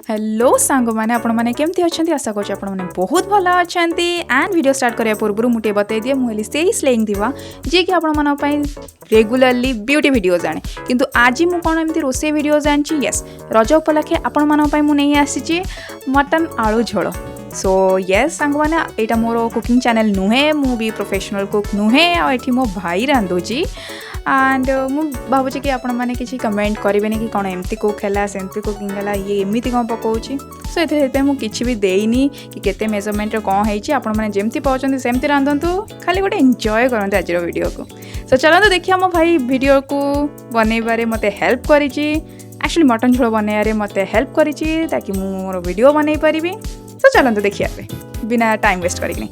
Hello सांग मैंने आपण मैंने केमती अच्छा आशा करूँ आपण मैंने बहुत भल अच्छा एंड वीडियो स्टार्ट करने पूर्व मुझे बतई दिए मुझे से स्लेइंग दिवा जी कि आपण रेगुलरली ब्यूटी वीडियोज आने किंतु आज मु कौन एमती रोसे वीडियोज आनी यस रज उपलक्षे आपण मुझे आसी मटन आलू झोल सो यस सांग मैंने यहाँ मोर कुकिंग चैनल नुहे मु भी प्रोफेशनल कुक नुहे आठी मो भाई रांधुची एंड मु भावुँ कि आपण मैंने किसी कमेंट करेंगे कि कौन एमती कुक है सेमती कुकिंग है ये एमती कौन पकाऊँगी सो ये मुझे किसी भी देनी कि केते मेजरमेंट कौन है आपण मैंने जमती पाँच सेमती रांधतु खाली गोटे एंजॉय करते आज वीडियो को सो चलते देखिए मो भाई वीडियो को बनइबारे मत हेल्प करी एक्चुअली मटन झोल बनइबारे मत हेल्प करी ताकि मोर वीडियो बनई पारि सो चलते देखिए बिना टाइम वेस्ट करें।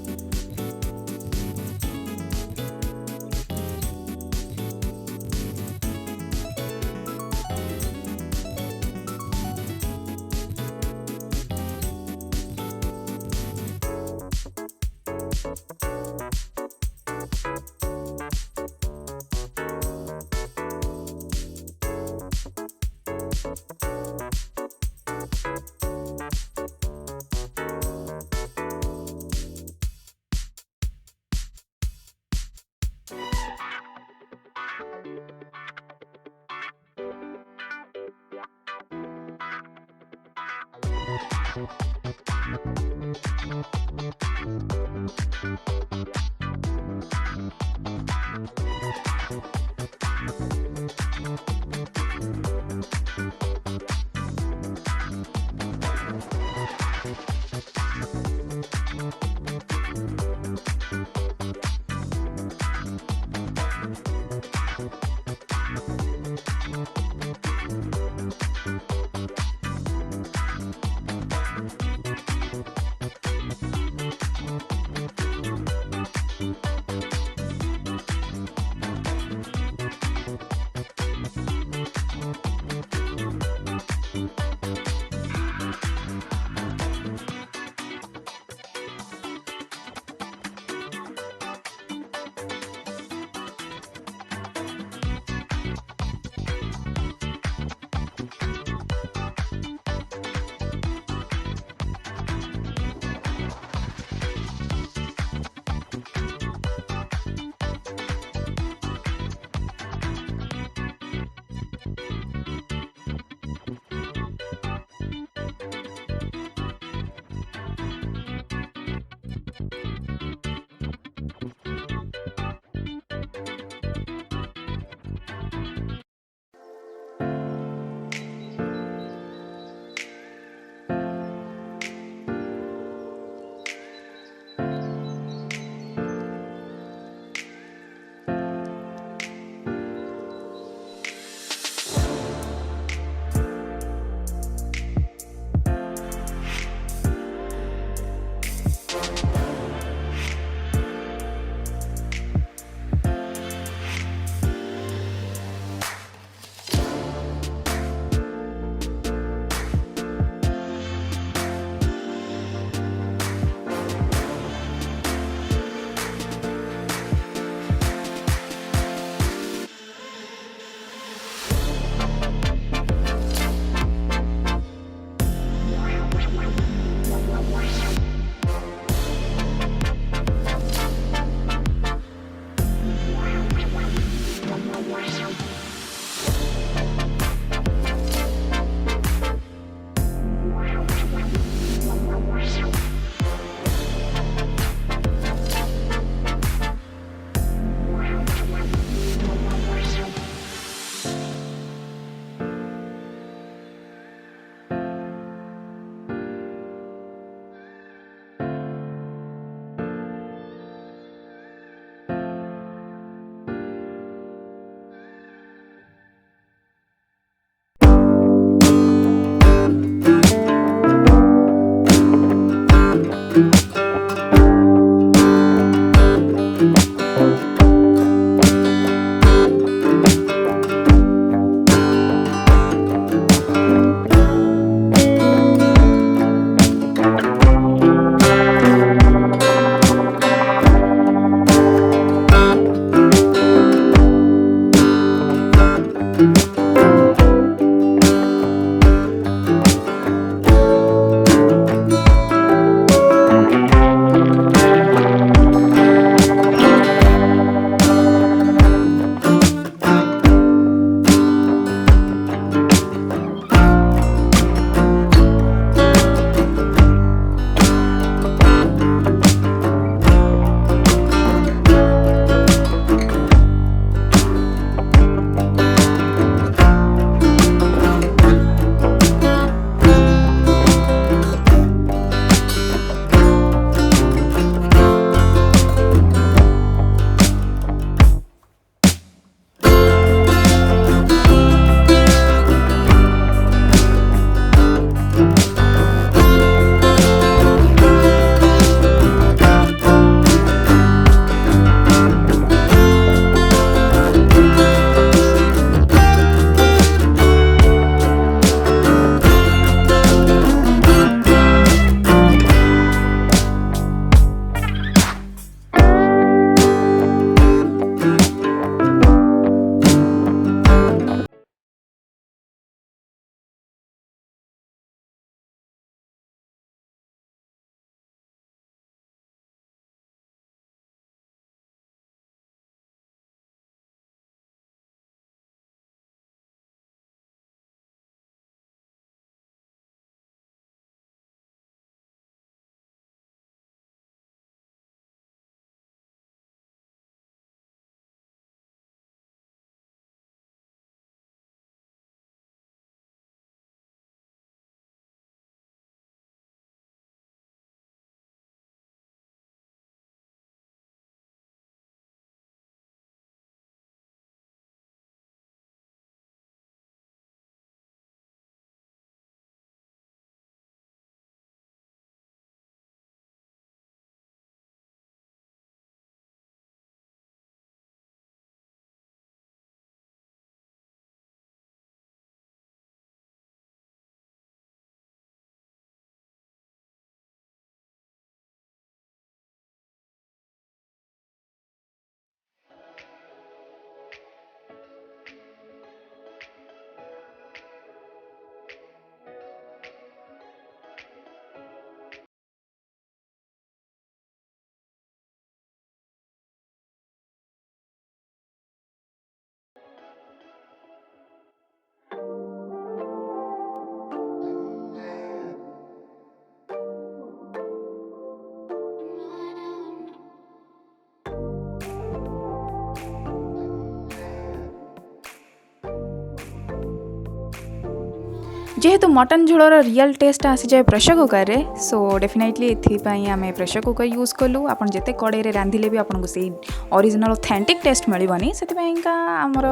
जेहेतु मटन झोलर रियल टेस्ट आसी जाए प्रेशर कुकर रे सो डेफिनेटली एथिपाई आम प्रेशर कुकर यूज कलु आपन जेते कड़े रांधिले भी आपको से ओरिजिनल ऑथेंटिक टेस्ट मिलबनी से आमर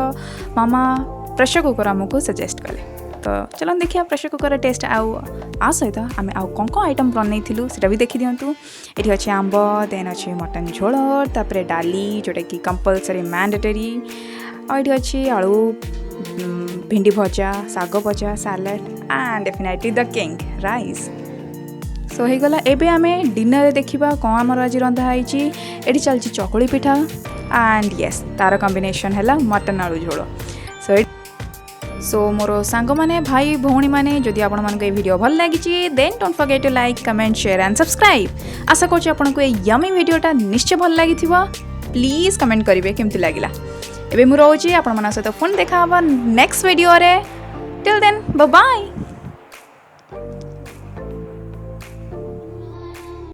मामा प्रेशर कुकर आमको सजेस्ट कले तो चलो देखिए प्रेशर कुकर टेस्ट आ सहित आम आउ कौन कौन आइटम बनई से भी देखी दिंतु ये अच्छे आंब देन अच्छे मटन झोल तापर डाली जोटा कि कंपलसरी मैंडेटरी और ये अच्छे आलू भिंडी भजा साग भजा salad and definitely the king rice so हो गला एबे आमे डिनर देखिबा कौन आमर आज रंधा होइची एठी चलची चकुली पिठा एंड यस तार कॉम्बिनेशन हैला मटन आलू झोल सो मोर सांग माने भाई भौणी माने जदि आपण मन को वीडियो भल लागी then don't forget to like comment share and subscribe आशा करछि आपण को यमी वीडियोटा निश्चय भल लागी थिबा प्लीज कमेंट करिवे केमति लागिला एबे मु रहउची आपण मन सहित फोन देखा हबा नेक्स्ट वीडियो रे टिल देन बाय बाय।